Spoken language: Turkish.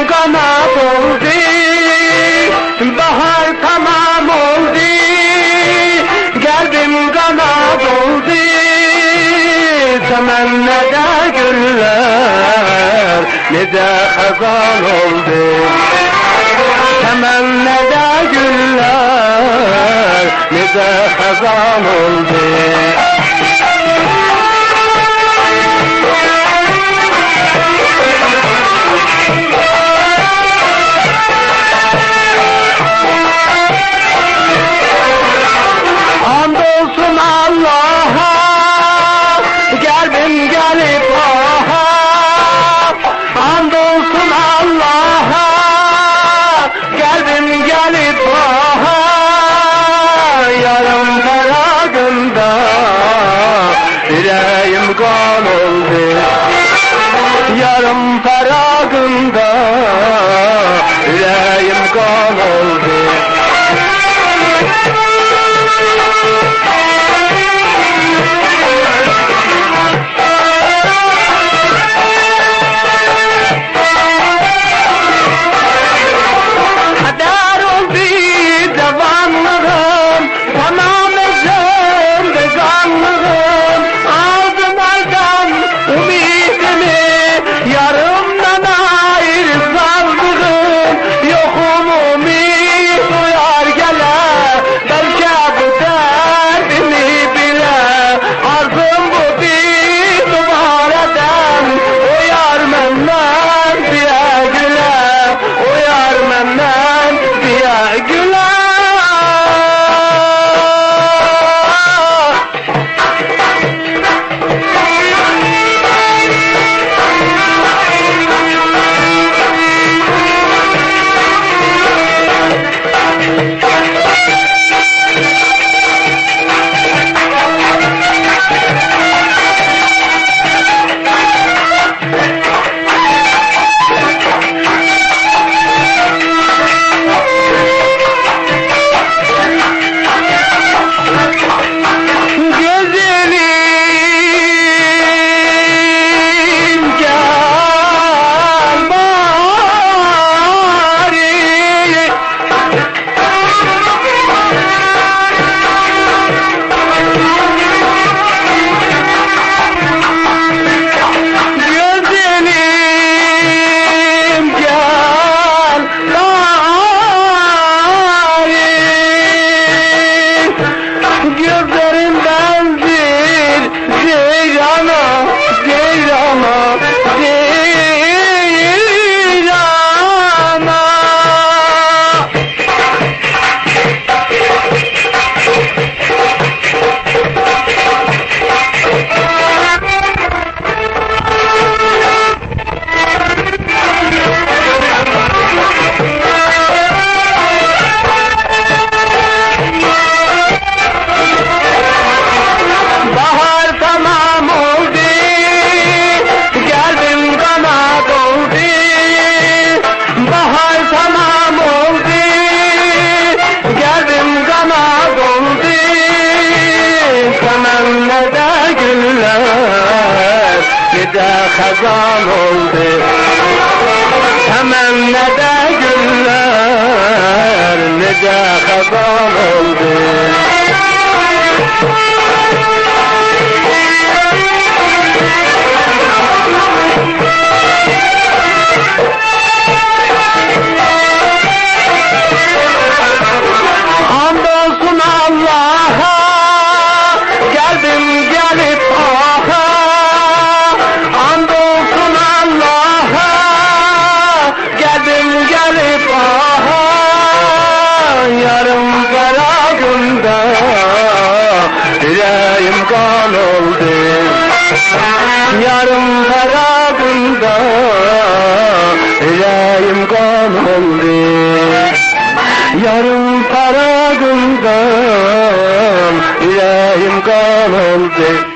kanat oldu, bahar tamam oldu. Kalbim kanat oldu, temennede güller, ne de hazan oldu. Temennede güller, ne de hazan oldu. Andolsun Allah'a, kalbim gelip aha. Andolsun Allah'a, kalbim gelip aha. Yarım tarafında yüreğim kan oldu. Yarım tarafında yüreğim kan oldu. Hazan oldu, temennede güller, ne de hazan oldu. Andolsun Allah'a, kalbim gelip aha. Andolsun Allah'a, kalbim gelip aha. Yarım karagında yüreğim kan oldu. Yarım karagında yüreğim kan oldu. Yarım karagında yüreğim kan oldu.